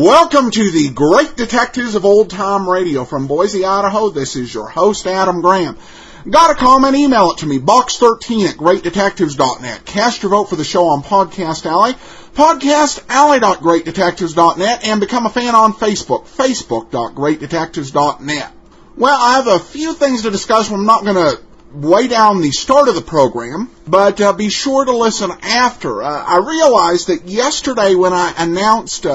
Welcome to the Great Detectives of Old Time Radio from Boise, Idaho. This is your host, Adam Graham. Got a comment? Email it to me, box13@greatdetectives.net. Cast your vote for the show on Podcast Alley, podcastalley.greatdetectives.net, and become a fan on Facebook, facebook.greatdetectives.net. Well, I have a few things to discuss. I'm not going to way down the start of the program, but be sure to listen after. I realized that yesterday when I announced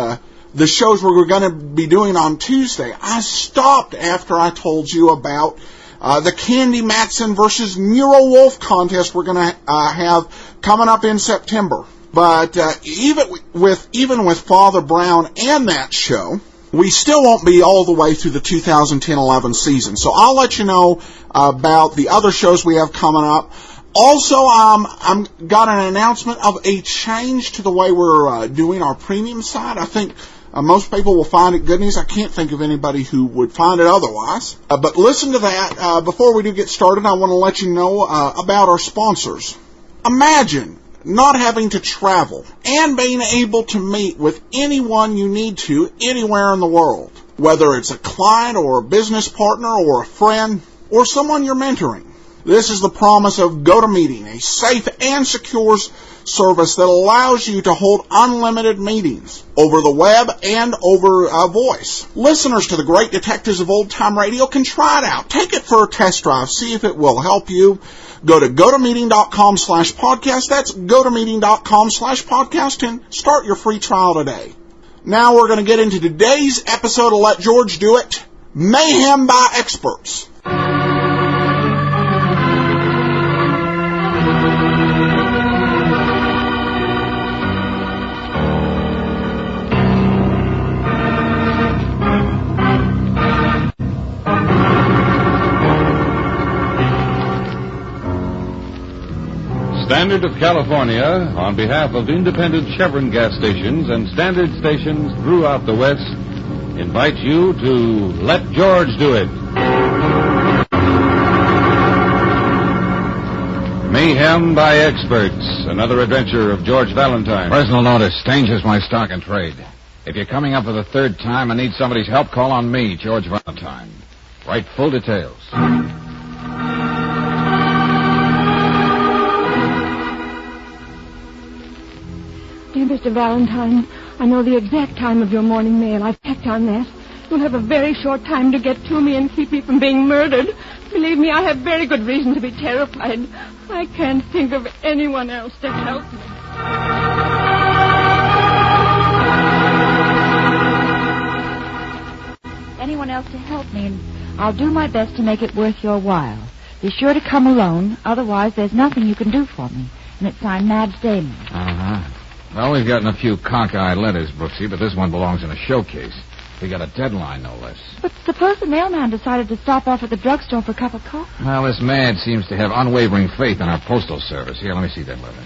the shows we were going to be doing on Tuesday, I stopped after I told you about the Candy Matson versus Nero Wolf contest we're going to have coming up in September. But even with Father Brown and that show, we still won't be all the way through the 2010-11 season. So I'll let you know about the other shows we have coming up. Also, I'm got an announcement of a change to the way we're doing our premium side. I think most people will find it good news. I can't think of anybody who would find it otherwise. But listen to that. Before we do get started, I want to let you know about our sponsors. Imagine not having to travel and being able to meet with anyone you need to anywhere in the world, whether it's a client or a business partner or a friend or someone you're mentoring. This is the promise of GoToMeeting, a safe and secure service that allows you to hold unlimited meetings over the web and over voice. Listeners to the Great Detectives of Old Time Radio can try it out. Take it for a test drive. See if it will help you. Go to gotomeeting.com/podcast. That's gotomeeting.com/podcast and start your free trial today. Now we're going to get into today's episode of Let George Do It, Mayhem by Experts. Standard of California, on behalf of independent Chevron gas stations and standard stations throughout the West, invites you to Let George Do It. Mayhem by Experts, another adventure of George Valentine. Personal notice, danger's my stock and trade. If you're coming up for the third time and need somebody's help, call on me, George Valentine. Write full details. Dear Mr. Valentine, I know the exact time of your morning mail. I've checked on that. You'll have a very short time to get to me and keep me from being murdered. Believe me, I have very good reason to be terrified. I can't think of anyone else to help me. Anyone else to help me, and I'll do my best to make it worth your while. Be sure to come alone, otherwise there's nothing you can do for me. And it's signed Madge Damon. Uh-huh. Well, we've gotten a few cockeyed letters, Brooksy, but this one belongs in a showcase. We got a deadline, no less. But suppose the mailman decided to stop off at the drugstore for a cup of coffee. Well, this man seems to have unwavering faith in our postal service. Here, let me see that letter.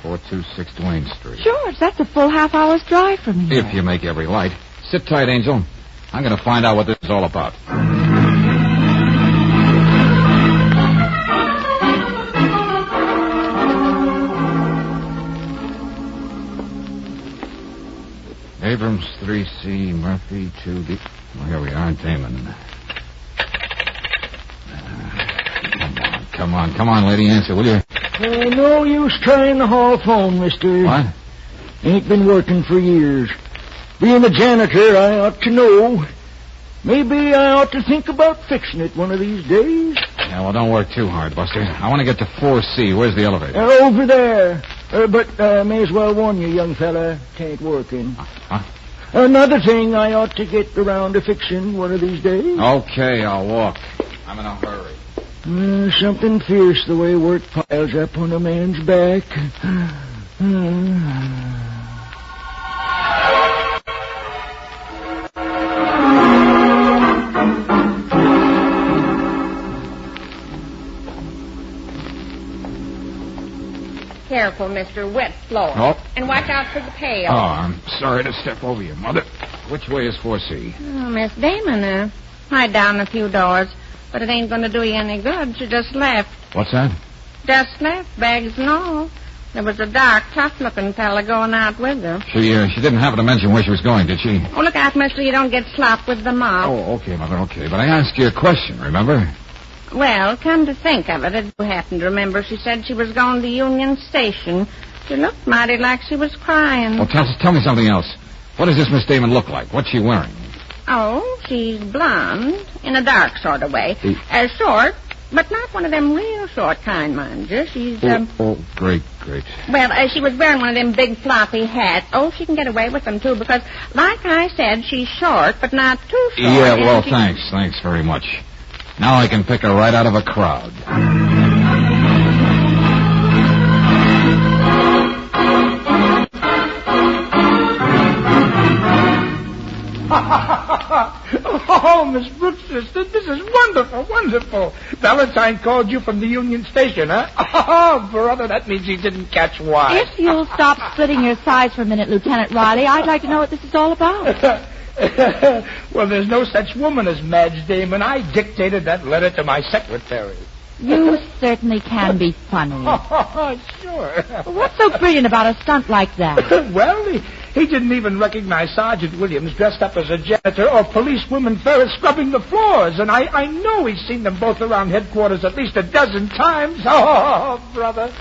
426 Duane Street. George, that's a full half-hour's drive from here. If you make every light. Sit tight, Angel. I'm going to find out what this is all about. Abrams, 3C, Murphy, 2D. Well, here we are in Damon. Come on, lady, answer, will you? No use trying the hall phone, mister. What? Ain't been working for years. Being a janitor, I ought to know. Maybe I ought to think about fixing it one of these days. Yeah, well, don't work too hard, Buster. I want to get to 4C. Where's the elevator? Over there. But may as well warn you, young fella, tain't working. Huh? Another thing I ought to get around to fixing one of these days. Okay, I'll walk. I'm in a hurry. Something fierce the way work piles up on a man's back. Careful, mister. Wet floor. Oh. And watch out for the pail. Oh, I'm sorry to step over you, Mother. Which way is 4C? Oh, Miss Damon, hide down a few doors. But it ain't going to do you any good. She just left. What's that? Just left, bags and all. There was a dark, tough-looking fella going out with her. She didn't happen to mention where she was going, did she? Oh, look out, mister, you don't get slopped with the mop. Oh, okay, Mother, okay. But I asked you a question, remember? Well, come to think of it, I do happen to remember she said she was going to Union Station. She looked mighty like she was crying. Well, tell me something else. What does this Miss Damon look like? What's she wearing? Oh, she's blonde, in a dark sort of way. Short, but not one of them real short kind, mind you. She's, great. Well, she was wearing one of them big floppy hats. Oh, she can get away with them, too, because, like I said, she's short, but not too short. Yeah, well, thanks very much. Now I can pick her right out of a crowd. Oh, Miss Brooks, this is wonderful. Valentine called you from the Union Station, huh? Oh, brother, that means he didn't catch why. If you'll stop splitting your sides for a minute, Lieutenant Riley, I'd like to know what this is all about. Well, there's no such woman as Madge Damon. I dictated that letter to my secretary. You certainly can be funny. Oh, sure. What's so brilliant about a stunt like that? Well, he didn't even recognize Sergeant Williams dressed up as a janitor or policewoman Ferris scrubbing the floors. And I know he's seen them both around headquarters at least a dozen times. Oh, brother.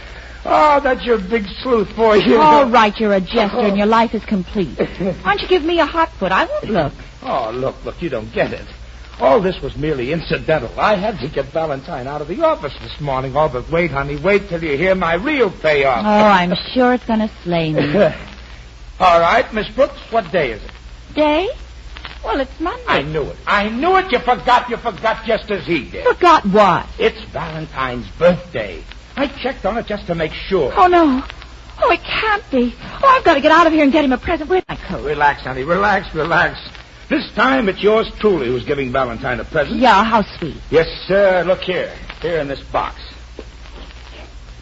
Oh, that's your big sleuth for you. All right, you're a jester and your life is complete. Why don't you give me a hot foot? I won't look. Oh, look, you don't get it. All this was merely incidental. I had to get Valentine out of the office this morning. Oh, but wait, honey, wait till you hear my real payoff. Oh, I'm sure it's going to slay me. All right, Miss Brooks, what day is it? Day? Well, it's Monday. I knew it. You forgot just as he did. Forgot what? It's Valentine's birthday. I checked on it just to make sure. Oh, no. Oh, it can't be. Oh, I've got to get out of here and get him a present. Where's my coat? Relax, honey, relax. This time it's yours truly who's giving Valentine a present. Yeah, how sweet. Yes, sir. Look here. Here in this box.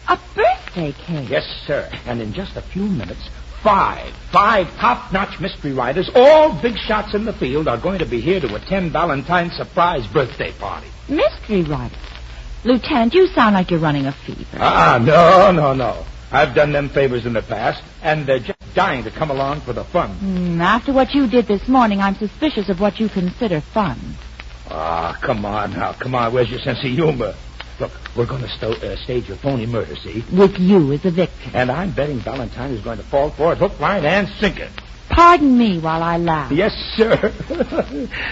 A birthday cake? Yes, sir. And in just a few minutes, five top-notch mystery writers, all big shots in the field, are going to be here to attend Valentine's surprise birthday party. Mystery writers? Lieutenant, you sound like you're running a fever. No. I've done them favors in the past, and they're just dying to come along for the fun. After what you did this morning, I'm suspicious of what you consider fun. Come on. Where's your sense of humor? Look, we're going to stage a phony murder, see? With you as a victim. And I'm betting Valentine is going to fall for it, hook, line, and sinker. Pardon me while I laugh. Yes, sir.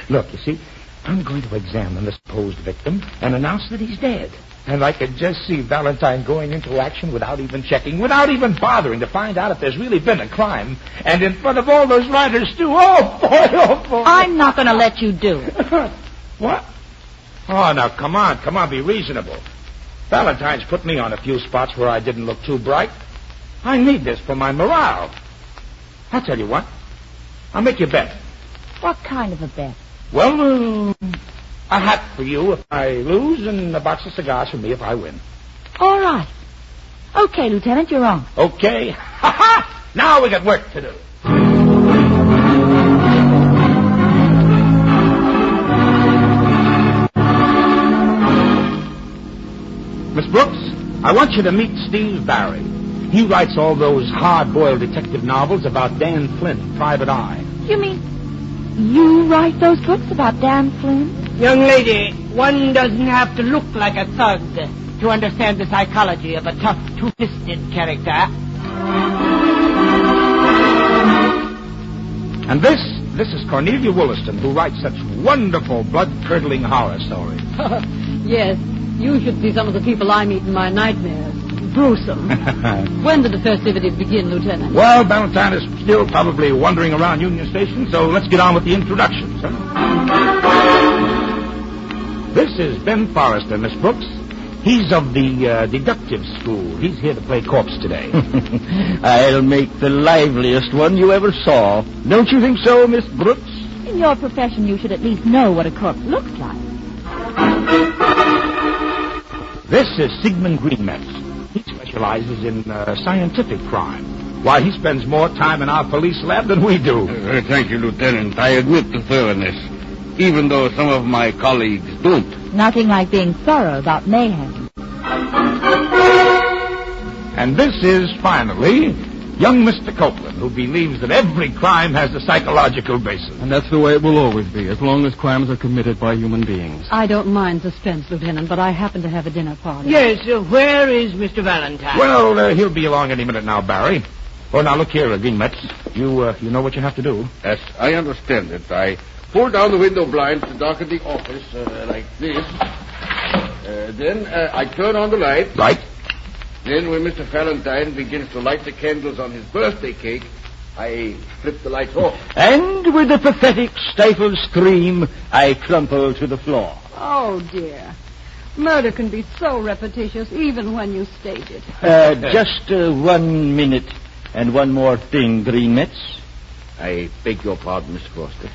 Look, you see, I'm going to examine the supposed victim and announce that he's dead. And I could just see Valentine going into action without even checking, without even bothering to find out if there's really been a crime. And in front of all those writers, too. Oh, boy. I'm not going to let you do it. What? Oh, now, come on, be reasonable. Valentine's put me on a few spots where I didn't look too bright. I need this for my morale. I'll tell you what. I'll make you a bet. What kind of a bet? Well, a hat for you if I lose, and a box of cigars for me if I win. All right. Okay, Lieutenant, you're on. Okay. Ha-ha! Now we got work to do. Miss Brooks, I want you to meet Steve Barry. He writes all those hard-boiled detective novels about Dan Flint, Private Eye. You mean you write those books about Dan Flint? Young lady, one doesn't have to look like a thug to understand the psychology of a tough, two-fisted character. And this is Cornelia Wollaston, who writes such wonderful, blood-curdling horror stories. Yes, you should see some of the people I meet in my nightmares. Gruesome. When did the festivities begin, Lieutenant? Well, Valentine is still probably wandering around Union Station, so let's get on with the introductions. This is Ben Forrester, Miss Brooks. He's of the deductive school. He's here to play corpse today. I'll make the liveliest one you ever saw. Don't you think so, Miss Brooks? In your profession, you should at least know what a corpse looks like. This is Sigmund Greenmetz. He specializes in scientific crime. Why, he spends more time in our police lab than we do. Thank you, Lieutenant. I admit to thoroughness, even though some of my colleagues don't. Nothing like being thorough about mayhem. And this is, finally, young Mr. Copeland, who believes that every crime has a psychological basis. And that's the way it will always be, as long as crimes are committed by human beings. I don't mind suspense, Lieutenant, but I happen to have a dinner party. Yes, where is Mr. Valentine? Well, he'll be along any minute now, Barry. Oh, now look here, Green Metz. You know what you have to do. Yes, I understand it. I pull down the window blinds to darken the office like this. Then I turn on the light. Right. Then when Mr. Valentine begins to light the candles on his birthday cake, I flip the lights off. And with a pathetic, stifled scream, I crumple to the floor. Oh, dear. Murder can be so repetitious, even when you stage it. Just 1 minute and one more thing, Green Metz. I beg your pardon, Mr. Foster.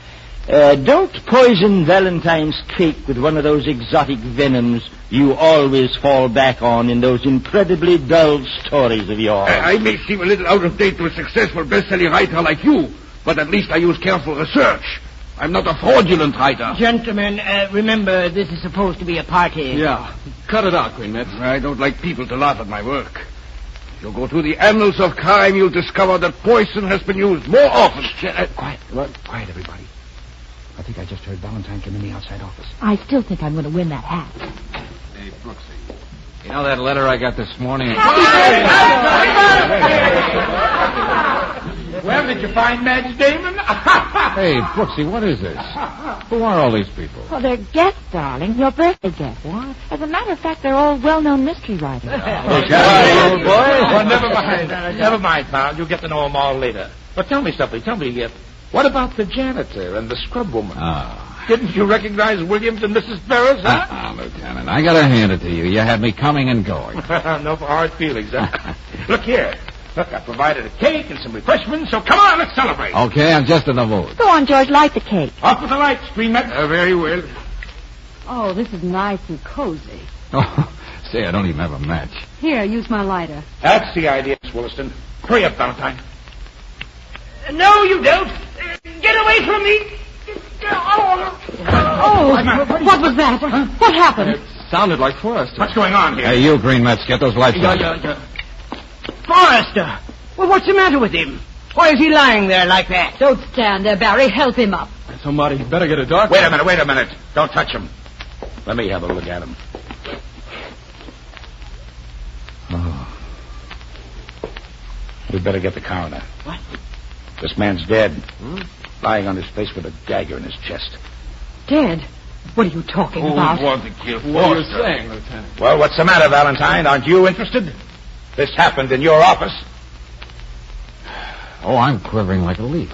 Don't poison Valentine's cake with one of those exotic venoms you always fall back on in those incredibly dull stories of yours. I may seem a little out of date to a successful best-selling writer like you, but at least I use careful research. I'm not a fraudulent writer. Gentlemen, remember, this is supposed to be a party. Yeah. Cut it out, Green Metz. I don't like people to laugh at my work. If you go through the annals of crime, you'll discover that poison has been used more often. Quiet. Quiet, everybody. I think I just heard Valentine come in the outside office. I still think I'm going to win that hat. Hey, Brooksy. You know that letter I got this morning? Well, did you find Madge Damon? Hey, Brooksy, what is this? Who are all these people? Well, they're guests, darling. Your birthday guests. What? As a matter of fact, they're all well-known mystery writers. Old boy. Well, never mind. Never mind, pal. You'll get to know them all later. But tell me something. What about the janitor and the scrub woman? Didn't you recognize Williams and Mrs. Ferris, huh? Lieutenant, I gotta hand it to you. You had me coming and going. No hard feelings, huh? Look here. Look, I provided a cake and some refreshments, so come on, let's celebrate. Okay, I'm just in the mood. Go on, George, light the cake. Off with the lights, Green Metz. Very well. Oh, this is nice and cozy. Oh, say, I don't even have a match. Here, use my lighter. That's the idea, Miss Williston. Hurry up, Valentine. No, you don't. Get away from me. Oh, what was that? What happened? It sounded like Forrester. What's going on here? Hey, you, Green Metz, get those lights on. Forrester. Well, what's the matter with him? Why is he lying there like that? Don't stand there, Barry. Help him up. Somebody better get a doctor. Wait a minute. Don't touch him. Let me have a look at him. Oh. We'd better get the coroner. What? This man's dead. Lying on his face with a dagger in his chest. Dead? What are you talking about? Who wanted to kill What are you Foster? saying, Lieutenant? Well, what's the matter, Valentine? Aren't you interested? This happened in your office. Oh, I'm quivering like a leaf.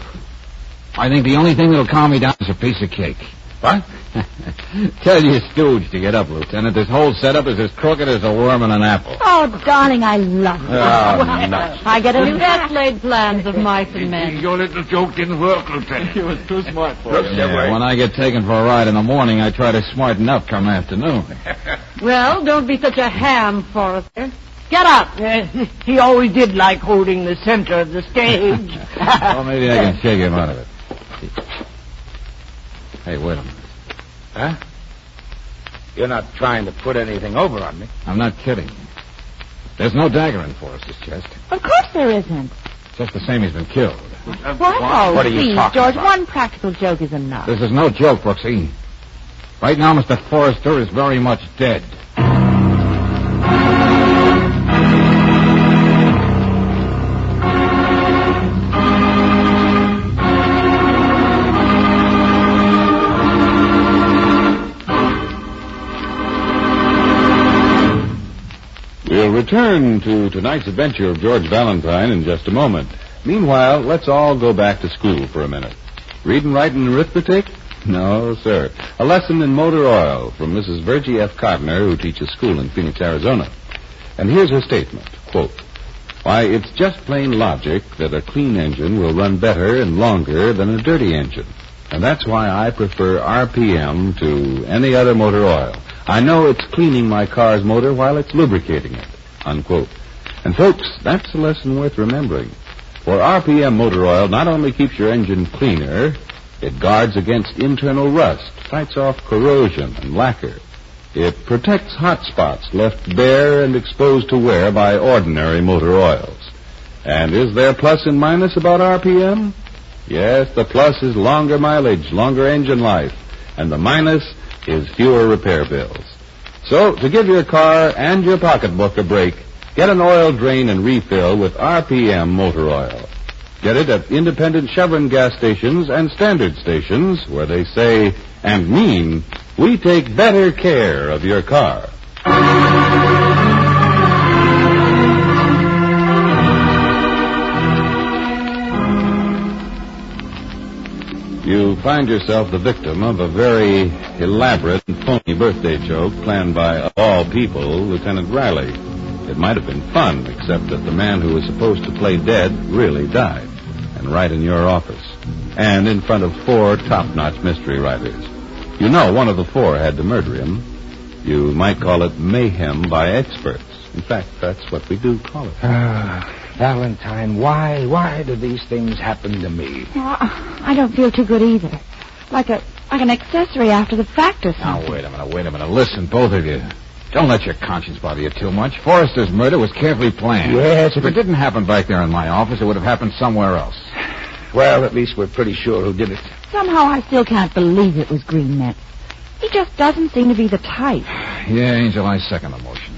I think the only thing that'll calm me down is a piece of cake. What? Tell your stooge to get up, Lieutenant. This whole setup is as crooked as a worm in an apple. Oh, darling, I love you. Oh, nuts. I get a new Best laid plans of mice and men. Your little joke didn't work, Lieutenant. He was too smart for it. Yeah, when I get taken for a ride in the morning, I try to smarten up come afternoon. Well, don't be such a ham, Forrester. Get up. He always did like holding the center of the stage. Well, maybe I can shake him out of it. Hey, wait a minute. Huh? You're not trying to put anything over on me. I'm not kidding. There's no dagger in Forrester's chest. Of course there isn't. Just the same he's been killed. What? What are you Please, talking George, about? one practical joke is enough. This is no joke, Brooksy. Right now, Mr. Forrester is very much dead. We'll return to tonight's adventure of George Valentine in just a moment. Meanwhile, let's all go back to school for a minute. Reading, writing, and arithmetic? No, sir. A lesson in motor oil from Mrs. Virgie F. Cotner, who teaches school in Phoenix, Arizona. And here's her statement, quote, "Why, it's just plain logic that a clean engine will run better and longer than a dirty engine. And that's why I prefer RPM to any other motor oil. I know it's cleaning my car's motor while it's lubricating it," unquote. And folks, that's a lesson worth remembering. For RPM motor oil not only keeps your engine cleaner, it guards against internal rust, fights off corrosion and lacquer. It protects hot spots left bare and exposed to wear by ordinary motor oils. And is there plus and minus about RPM? Yes, the plus is longer mileage, longer engine life, and the minus is fewer repair bills. So, to give your car and your pocketbook a break, get an oil drain and refill with RPM motor oil. Get it at independent Chevron gas stations and standard stations where they say and mean, we take better care of your car. You find yourself the victim of a very elaborate and phony birthday joke planned by, of all people, Lieutenant Riley. It might have been fun, except that the man who was supposed to play dead really died. And right in your office. And in front of 4 top-notch mystery writers. You know one of the 4 had to murder him. You might call it mayhem by experts. In fact, that's what we do call it. Valentine, why do these things happen to me? Well, I don't feel too good either. Like an accessory after the fact or something. Now, wait a minute. Listen, both of you. Don't let your conscience bother you too much. Forrester's murder was carefully planned. Yes, if it didn't happen back there in my office, it would have happened somewhere else. Well, at least we're pretty sure who did it. Somehow I still can't believe it was Green Metz. He just doesn't seem to be the type. Yeah, Angel, I second the motion.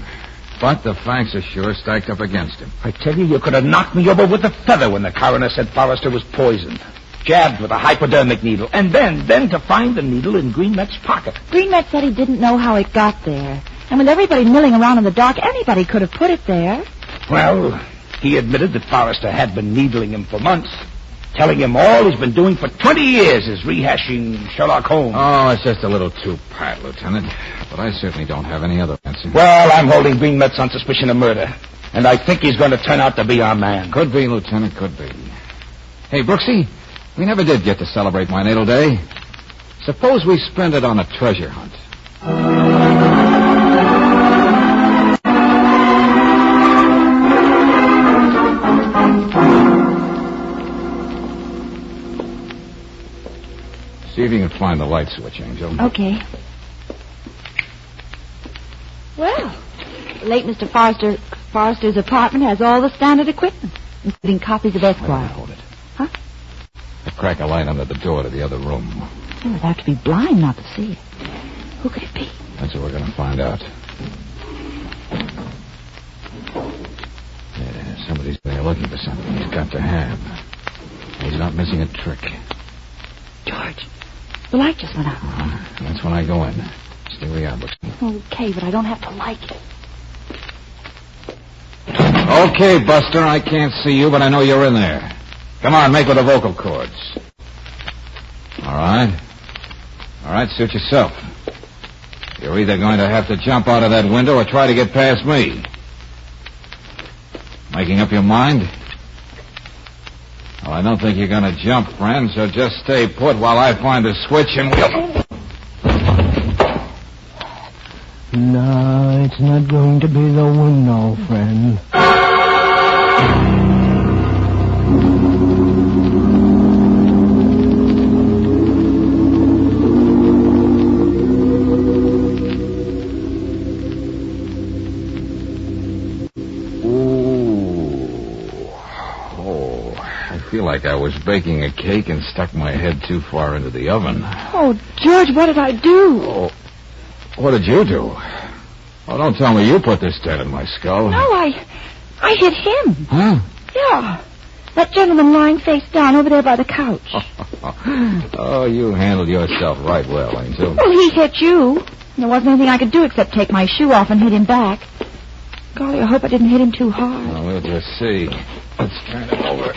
But the facts are sure stacked up against him. I tell you could have knocked me over with a feather when the coroner said Forrester was poisoned. Jabbed with a hypodermic needle. And then to find the needle in Green Metz's pocket. Green Metz said he didn't know how it got there. And with everybody milling around in the dark, anybody could have put it there. Well, he admitted that Forrester had been needling him for months. Telling him all he's been doing for 20 years is rehashing Sherlock Holmes. Oh, it's just a little too pat, Lieutenant. But I certainly don't have any other answer. Well, I'm holding Green Metz on suspicion of murder. And I think he's going to turn out to be our man. Could be, Lieutenant, could be. Hey, Brooksy, we never did get to celebrate my natal day. Suppose we spend it on a treasure hunt. See if you can find the light switch, Angel. Okay. Well, the late Mr. Forrester's apartment has all the standard equipment, including copies of Esquire. Hold it. Huh? I crack a light under the door to the other room. You would have to be blind not to see it. Who could it be? That's what we're going to find out. Yeah, somebody's there looking for something he's got to have. He's not missing a trick. George, the light just went out. That's when I go in. Stay where you are, Brooksy. Okay, but I don't have to like it. Okay, Buster, I can't see you, but I know you're in there. Come on, make with the vocal cords. All right, suit yourself. You're either going to have to jump out of that window or try to get past me. Making up your mind? Well, I don't think you're going to jump, friend, so just stay put while I find a switch and we'll... No, it's not going to be the window, friend. I feel like I was baking a cake and stuck my head too far into the oven. Oh, George, what did I do? Oh, what did you do? Oh, don't tell me you put this dent in my skull. No, I hit him. Huh? Yeah. That gentleman lying face down over there by the couch. Oh, you handled yourself right well, Angel. Well, he hit you. There wasn't anything I could do except take my shoe off and hit him back. Golly, I hope I didn't hit him too hard. Well, we'll just see. Let's turn it over.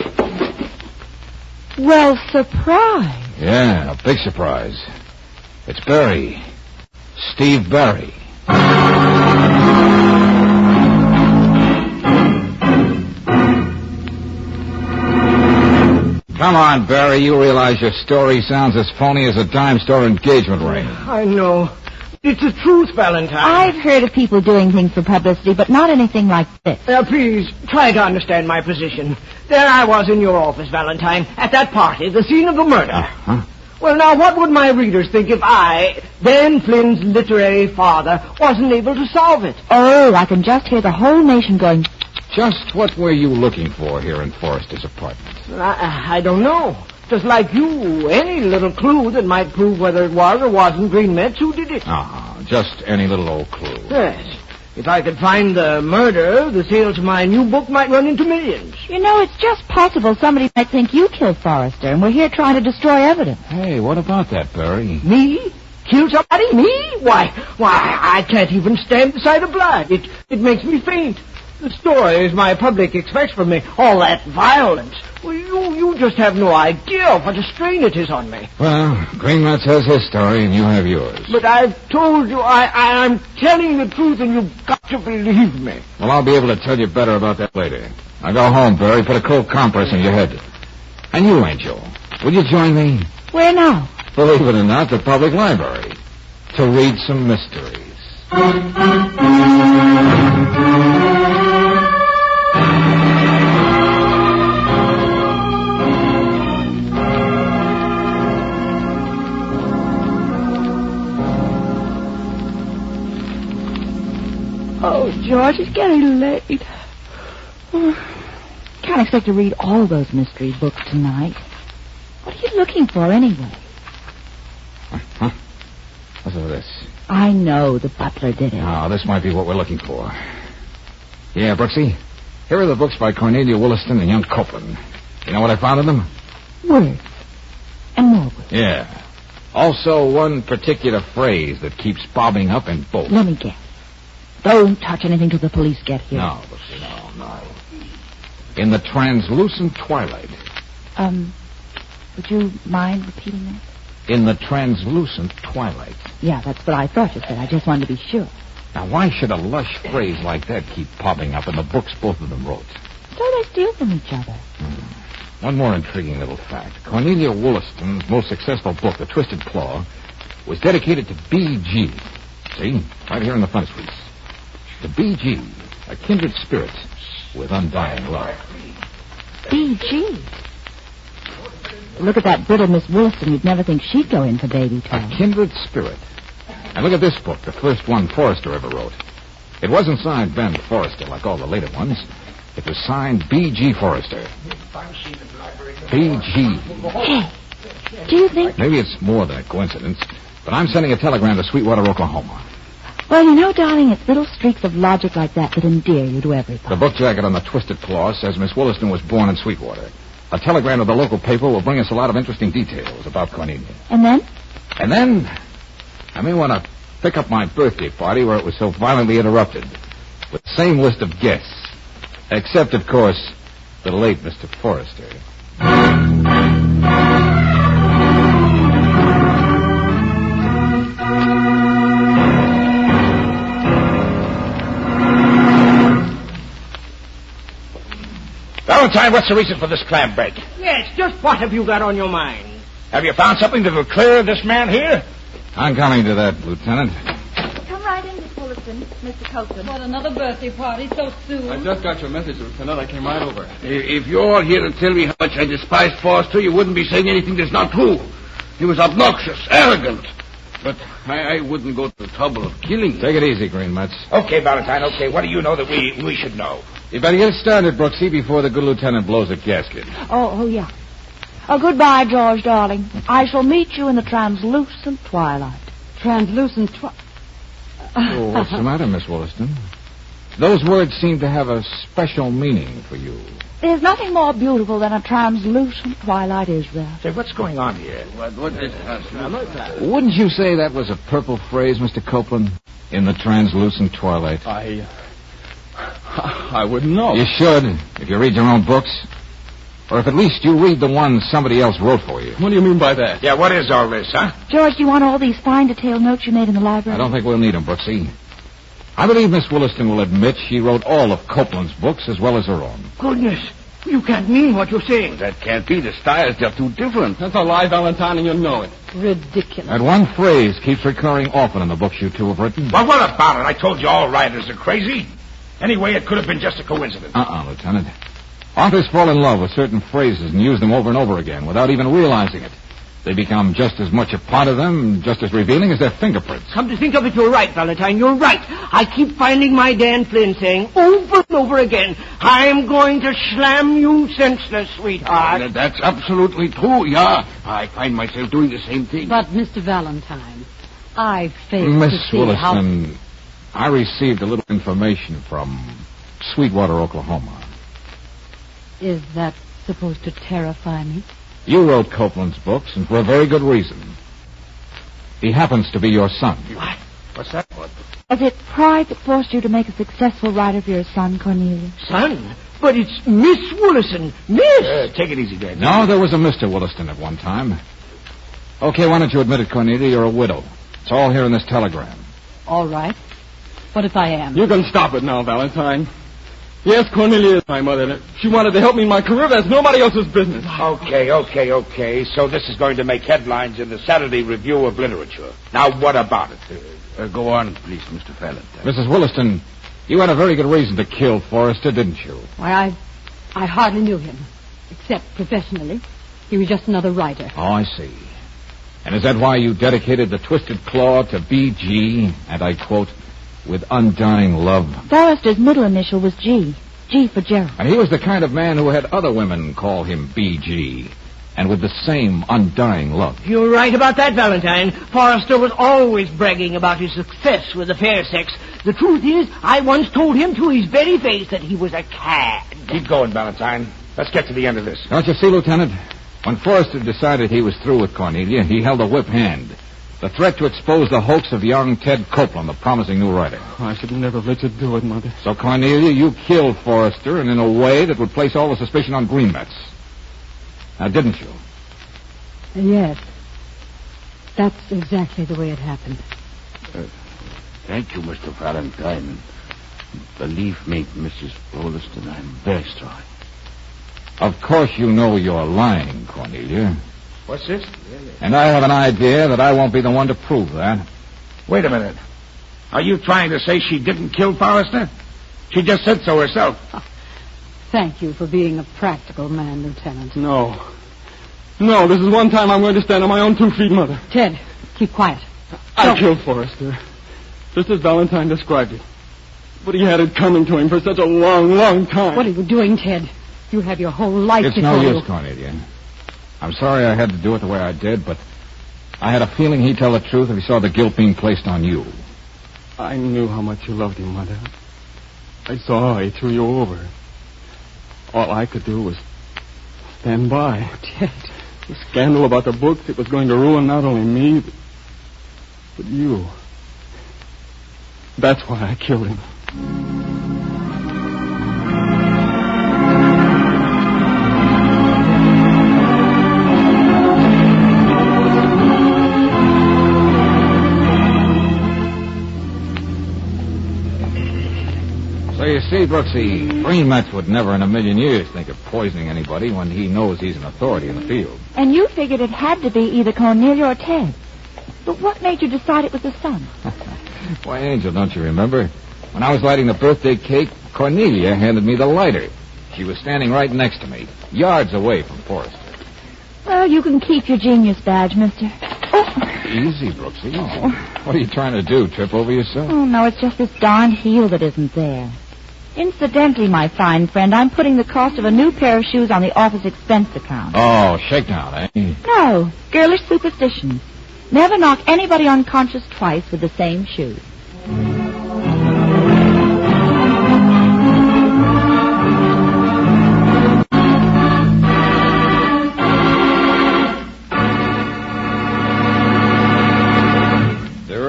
Well, surprise. Yeah, a big surprise. It's Barry. Steve Barry. Come on, Barry. You realize your story sounds as phony as a dime store engagement ring. I know. It's the truth, Valentine. I've heard of people doing things for publicity, but not anything like this. Please, try to understand my position. There I was in your office, Valentine, at that party, the scene of the murder. Uh-huh. Well, now, what would my readers think if I, Dan Flynn's literary father, wasn't able to solve it? Oh, I can just hear the whole nation going... Just what were you looking for here in Forrester's apartment? I don't know. Just like you, any little clue that might prove whether it was or wasn't Green Metz who did it. Just any little old clue. Yes. If I could find the murderer, the sales of my new book might run into millions. You know, it's just possible somebody might think you killed Forrester, and we're here trying to destroy evidence. Hey, what about that, Barry? Me? Kill somebody? Me? Why, I can't even stand the sight of blood. It makes me faint. The stories my public expects from me, all that violence. Well, you just have no idea what a strain it is on me. Well, Green Metz has his story, and you have yours. But I've told you, I'm telling the truth, and you've got to believe me. Well, I'll be able to tell you better about that later. Now go home, Barry. Put a cold compress in your head. And you, Angel, will you join me? Where now? Believe it or not, the public library. To read some mysteries. Oh, George, it's getting late. Can't expect to read all those mystery books tonight. What are you looking for, anyway? Huh? What's all this? I know the butler did it. Oh, this might be what we're looking for. Yeah, Brooksy. Here are the books by Cornelia Williston and young Copeland. You know what I found in them? Words. And more words. Yeah. Also, one particular phrase that keeps bobbing up in both. Let me guess. Don't touch anything till the police get here. No, Brooksy, no. In the translucent twilight. Would you mind repeating that? In the translucent twilight. Yeah, that's what I thought you said. I just wanted to be sure. Now, why should a lush phrase like that keep popping up in the books both of them wrote? So they steal from each other. One more intriguing little fact. Cornelia Williston's most successful book, The Twisted Claw, was dedicated to B.G. See? Right here in the frontispiece. To B.G., a kindred spirit with undying love. B.G.? Look at that brittle Miss Williston. You'd never think she'd go in for baby toys. A kindred spirit. And look at this book, the first one Forrester ever wrote. It wasn't signed Ben Forrester like all the later ones. It was signed B.G. Forrester. B.G. Hey, do you think... Maybe it's more than a coincidence, but I'm sending a telegram to Sweetwater, Oklahoma. Well, you know, darling, it's little streaks of logic like that endear you to everybody. The book jacket on the Twisted Claw says Miss Williston was born in Sweetwater. A telegram to the local paper will bring us a lot of interesting details about Cornelia. And then? And then, I may want to pick up my birthday party where it was so violently interrupted with the same list of guests. Except, of course, the late Mr. Forrester. Valentine, what's the reason for this clam break? Yes, just what have you got on your mind? Have you found something that will clear this man here? I'm coming to that, Lieutenant. Come right in, Miss Williston, Mr. Copeland. What, another birthday party so soon? I just got your message, Lieutenant. I came right over. If you're all here to tell me how much I despise Forrester, you wouldn't be saying anything that's not true. He was obnoxious, arrogant. But I wouldn't go to the trouble of killing him. Take it easy, Green Metz. Okay, Valentine, okay. What do you know that we should know? You better get started, Brooksy, before the good lieutenant blows the gasket. Oh, yeah. Oh, goodbye, George, darling. I shall meet you in the translucent twilight. Translucent Oh, what's the matter, Miss Williston? Those words seem to have a special meaning for you. There's nothing more beautiful than a translucent twilight, is there? Say, what's going on here? What is translucent? Wouldn't you say that was a purple phrase, Mr. Copeland? In the translucent twilight. I wouldn't know. You should, if you read your own books. Or if at least you read the ones somebody else wrote for you. What do you mean by that? Yeah, what is all this, huh? George, do you want all these fine detailed notes you made in the library? I don't think we'll need them, Brooksy. I believe Miss Williston will admit she wrote all of Copeland's books as well as her own. Goodness, you can't mean what you're saying. That can't be. The styles, they're too different. That's a lie, Valentine, and you know it. Ridiculous. That one phrase keeps recurring often in the books you two have written. Well, what about it? I told you all writers are crazy. Anyway, it could have been just a coincidence. Lieutenant. Authors fall in love with certain phrases and use them over and over again without even realizing it. They become just as much a part of them, just as revealing as their fingerprints. Come to think of it, you're right, Valentine. You're right. I keep finding my Dan Flynn saying over and over again, I'm going to slam you senseless, sweetheart. That's absolutely true, yeah. I find myself doing the same thing. But, Mr. Valentine, I fail Miss to see Williston, I received a little information from Sweetwater, Oklahoma. Is that supposed to terrify me? You wrote Copeland's books, and for a very good reason. He happens to be your son. What? What's that? What? Was it pride that forced you to make a successful writer for your son, Cornelia? Son? But it's Miss Williston. Miss! Take it easy, Dad. No, there was a Mr. Williston at one time. Okay, why don't you admit it, Cornelia? You're a widow. It's all here in this telegram. All right. What if I am? You can stop it now, Valentine. Yes, Cornelia is my mother. She wanted to help me in my career. That's nobody else's business. Okay. So this is going to make headlines in the Saturday Review of Literature. Now, what about it? Go on, please, Mr. Valentine. Mrs. Williston, you had a very good reason to kill Forrester, didn't you? Why, I hardly knew him, except professionally. He was just another writer. Oh, I see. And is that why you dedicated the Twisted Claw to B.G., and I quote, with undying love? Forrester's middle initial was G. G for Gerald. And he was the kind of man who had other women call him B.G., and with the same undying love. You're right about that, Valentine. Forrester was always bragging about his success with the fair sex. The truth is, I once told him to his very face that he was a cad. Keep going, Valentine. Let's get to the end of this. Don't you see, Lieutenant? When Forrester decided he was through with Cornelia, he held a whip hand. The threat to expose the hoax of young Ted Copeland, the promising new writer. I should never have let you do it, Mother. So, Cornelia, you killed Forrester, and in a way that would place all the suspicion on Greenmetz. Now, didn't you? Yes. That's exactly the way it happened. Thank you, Mr. Valentine. Believe me, Mrs. Williston, I'm very sorry. Of course you know you're lying, Cornelia. What's this? And I have an idea that I won't be the one to prove that. Wait a minute. Are you trying to say she didn't kill Forrester? She just said so herself. Thank you for being a practical man, Lieutenant. No, this is one time I'm going to stand on my own 2 feet, Mother. Ted, keep quiet. I killed Forrester, just as Valentine described it. But he had it coming to him for such a long, long time. What are you doing, Ted? You have your whole life It's before no you. use, Cornelia. I'm sorry I had to do it the way I did, but I had a feeling he'd tell the truth if he saw the guilt being placed on you. I knew how much you loved him, Mother. I saw he threw you over. All I could do was stand by. Ted. The scandal about the books, it was going to ruin not only me, but you. That's why I killed him. So you see, Brooksy, Greenmetz would never in a million years think of poisoning anybody when he knows he's an authority in the field. And you figured it had to be either Cornelia or Ted. But what made you decide it was the son? Why, Angel, don't you remember? When I was lighting the birthday cake, Cornelia handed me the lighter. She was standing right next to me, yards away from Forrester. Well, you can keep your genius badge, mister. Easy, Brooks, easy. What are you trying to do, trip over yourself? Oh, no, it's just this darned heel that isn't there. Incidentally, my fine friend, I'm putting the cost of a new pair of shoes on the office expense account. Oh, shakedown, eh? No, girlish superstition. Never knock anybody unconscious twice with the same shoes.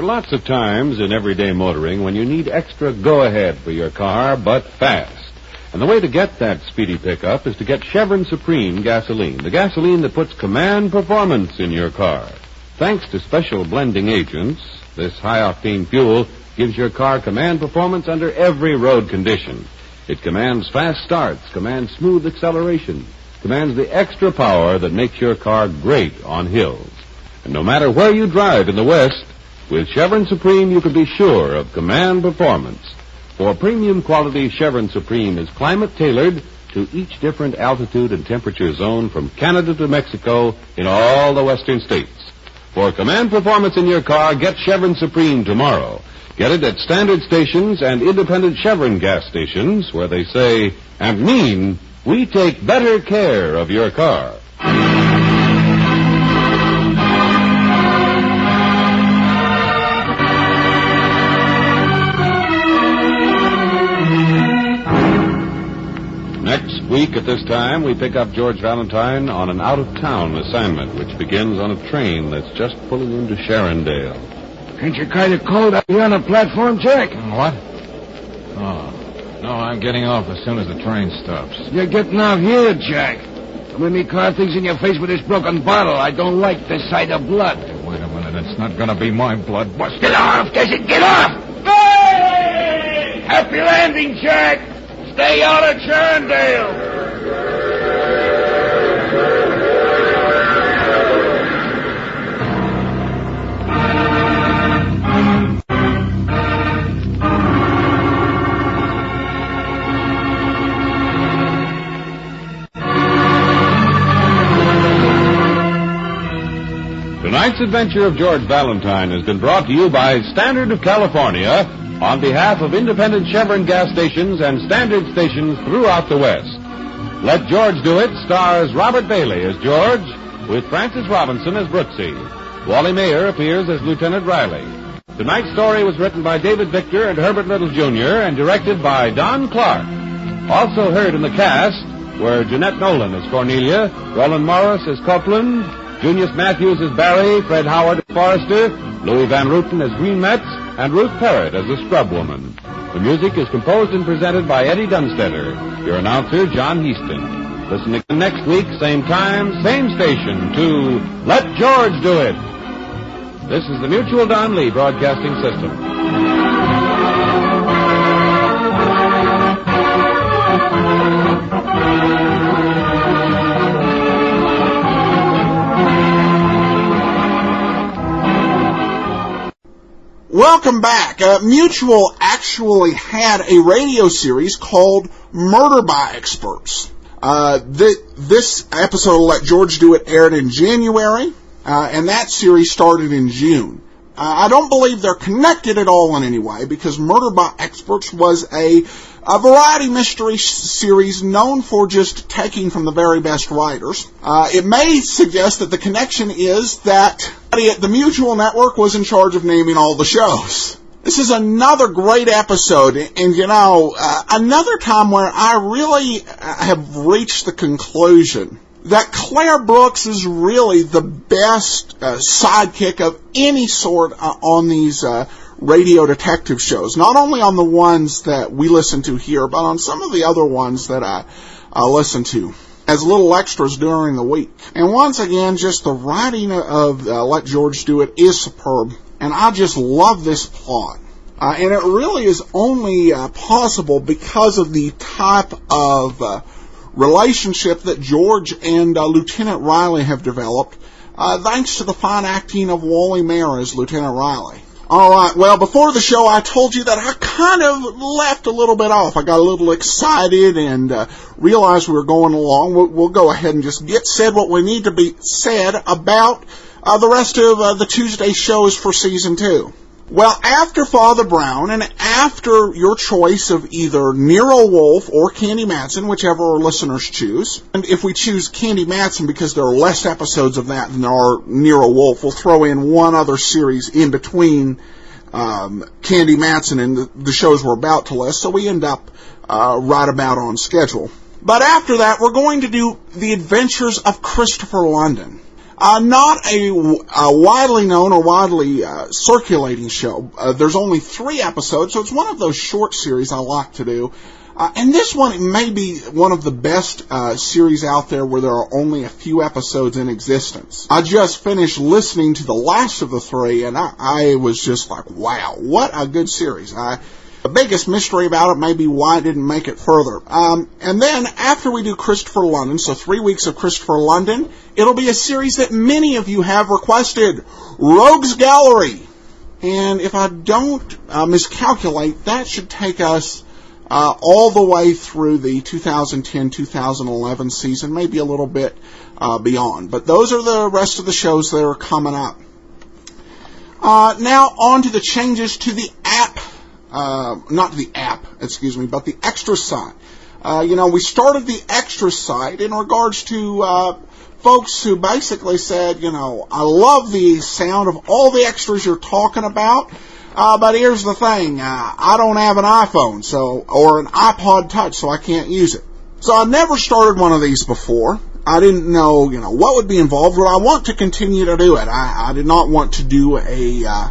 Lots of times in everyday motoring when you need extra go-ahead for your car, but fast. And the way to get that speedy pickup is to get Chevron Supreme gasoline, the gasoline that puts command performance in your car. Thanks to special blending agents, this high-octane fuel gives your car command performance under every road condition. It commands fast starts, commands smooth acceleration, commands the extra power that makes your car great on hills. And no matter where you drive in the West, with Chevron Supreme, you can be sure of command performance. For premium quality, Chevron Supreme is climate-tailored to to each different altitude and temperature zone from Canada to Mexico in all the western states. For command performance in your car, get Chevron Supreme tomorrow. Get it at standard stations and independent Chevron gas stations where they say and mean, we take better care of your car. Next week at this time, we pick up George Valentine on an out-of-town assignment, which begins on a train that's just pulling into Sharondale. Ain't you kind of cold out here on the platform, Jack? What? Oh, no, I'm getting off as soon as the train stops. You're getting off here, Jack. When me car things in your face with this broken bottle, I don't like the sight of blood. Hey, wait a minute, it's not gonna be my blood. Bust it off, does it? Get off! Hey! Happy landing, Jack! Stay out of Sharondale! Tonight's adventure of George Valentine has been brought to you by Standard of California on behalf of independent Chevron gas stations and standard stations throughout the West. Let George Do It stars Robert Bailey as George, with Francis Robinson as Brooksy. Wally Mayer appears as Lieutenant Riley. Tonight's story was written by David Victor and Herbert Little Jr. and directed by Don Clark. Also heard in the cast were Jeanette Nolan as Cornelia, Roland Morris as Copeland, Junius Matthews as Barry, Fred Howard as Forrester, Louis Van Ruten as Green Metz, and Ruth Parrott as the Scrub Woman. The music is composed and presented by Eddie Dunstetter. Your announcer, John Heaston. Listen again next week, same time, same station, to Let George Do It. This is the Mutual Don Lee Broadcasting System. Welcome back. Mutual actually had a radio series called Murder by Experts. This episode of Let George Do It aired in January, and that series started in June. I don't believe they're connected at all in any way, because Murder by Experts was a variety mystery series known for just taking from the very best writers. It may suggest that the connection is that the Mutual Network was in charge of naming all the shows. This is another great episode, and another time where I really have reached the conclusion that Claire Brooks is really the best sidekick of any sort on these radio detective shows. Not only on the ones that we listen to here, but on some of the other ones that I listen to as little extras during the week. And once again, just the writing of Let George Do It is superb, and I just love this plot. And it really is only possible because of the type of relationship that George and Lieutenant Riley have developed, thanks to the fine acting of Wally Mayer as Lieutenant Riley. All right, well, before the show, I told you that I kind of left a little bit off. I got a little excited and realized we were going along. We'll go ahead and just get said what we need to be said about the rest of the Tuesday shows for Season 2. Well, after Father Brown and after your choice of either Nero Wolfe or Candy Matson, whichever our listeners choose, and if we choose Candy Matson because there are less episodes of that than there are Nero Wolfe, we'll throw in one other series in between Candy Matson and the shows we're about to list, so we end up right about on schedule. But after that, we're going to do The Adventures of Christopher London. Not a widely known or widely circulating show. There's only 3 episodes, so it's one of those short series I like to do. And this one may be one of the best series out there where there are only a few episodes in existence. I just finished listening to the last of the 3, and I was just like, wow, what a good series. The biggest mystery about it may be why it didn't make it further. And then, after we do Christopher London, so 3 weeks of Christopher London, it'll be a series that many of you have requested, Rogues Gallery. And if I don't miscalculate, that should take us all the way through the 2010-2011 season, maybe a little bit beyond. But those are the rest of the shows that are coming up. Now on to the changes to the app. Not the app, but the extra site. We started the extra site in regards to folks who basically said, I love the sound of all the extras you're talking about, but here's the thing, I don't have an iPhone, or an iPod Touch, so I can't use it. So I never started one of these before. I didn't know, what would be involved, but I want to continue to do it. I did not want to do a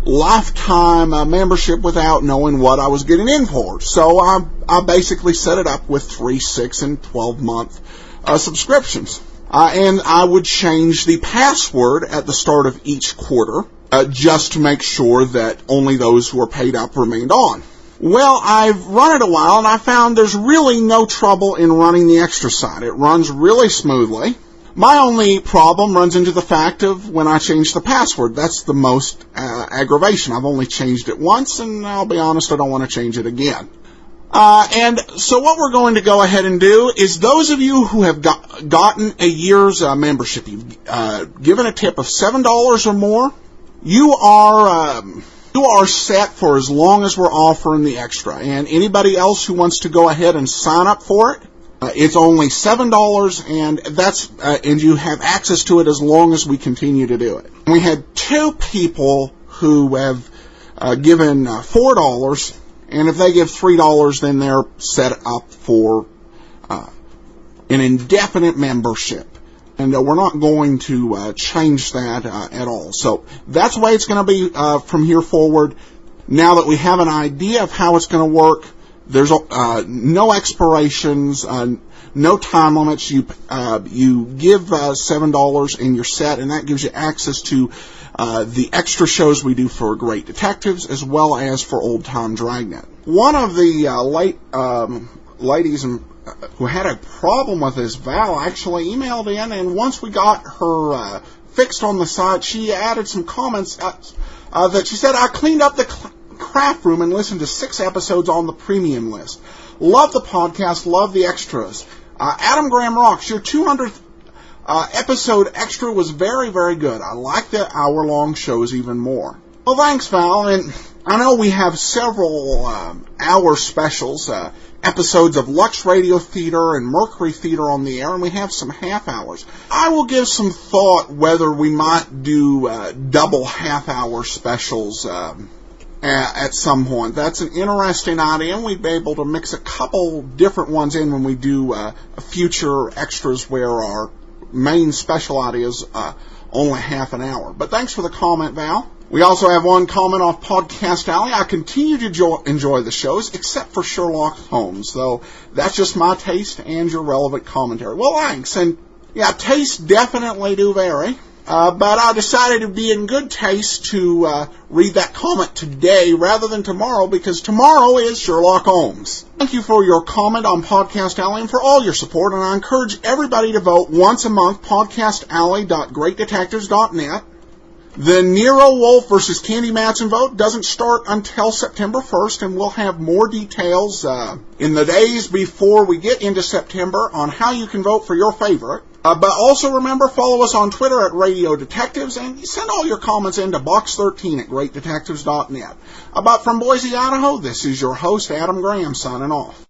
lifetime membership without knowing what I was getting in for. So I basically set it up with 3, 6, and 12-month subscriptions. And I would change the password at the start of each quarter just to make sure that only those who are paid up remained on. Well, I've run it a while, and I found there's really no trouble in running the extra site. It runs really smoothly. My only problem runs into the fact of when I change the password. That's the most aggravation. I've only changed it once, and I'll be honest, I don't want to change it again. And so what we're going to go ahead and do is those of you who have gotten a year's membership, you've given a tip of $7 or more, you are set for as long as we're offering the extra. And anybody else who wants to go ahead and sign up for it, it's only $7, and and you have access to it as long as we continue to do it. We had 2 people who have given $4, and if they give $3, then they're set up for an indefinite membership. And we're not going to change that at all. So that's the way it's going to be from here forward. Now that we have an idea of how it's going to work, there's no expirations, no time limits. You give $7 and you're set, and that gives you access to the extra shows we do for Great Detectives as well as for Old Time Dragnet. One of the ladies who had a problem with this, Val, actually emailed in, and once we got her fixed on the site, she added some comments that she said, I cleaned up the craft room and listened to 6 episodes on the premium list. Love the podcast, love the extras. Adam Graham rocks. Your 200th episode extra was very, very good. I like the hour-long shows even more. Well, thanks, Val, and I know we have several hour specials, episodes of Lux Radio Theater and Mercury Theater on the air, and we have some half hours. I will give some thought whether we might do double half-hour specials at some point. That's an interesting idea, and we'd be able to mix a couple different ones in when we do future extras where our main specialty is only half an hour. But thanks for the comment, Val. We also have one comment off Podcast Alley. I continue to enjoy the shows, except for Sherlock Holmes, though that's just my taste and your relevant commentary. Well, thanks. And yeah, tastes definitely do vary. But I decided it would be in good taste to read that comment today rather than tomorrow, because tomorrow is Sherlock Holmes. Thank you for your comment on Podcast Alley and for all your support, and I encourage everybody to vote once a month, podcastalley.greatdetectives.net. The Nero Wolf versus Candy Matson vote doesn't start until September 1st, and we'll have more details in the days before we get into September on how you can vote for your favorite. But also remember, follow us on Twitter at Radio Detectives, and send all your comments into box13 at greatdetectives.net. But from Boise, Idaho, this is your host, Adam Graham, signing off.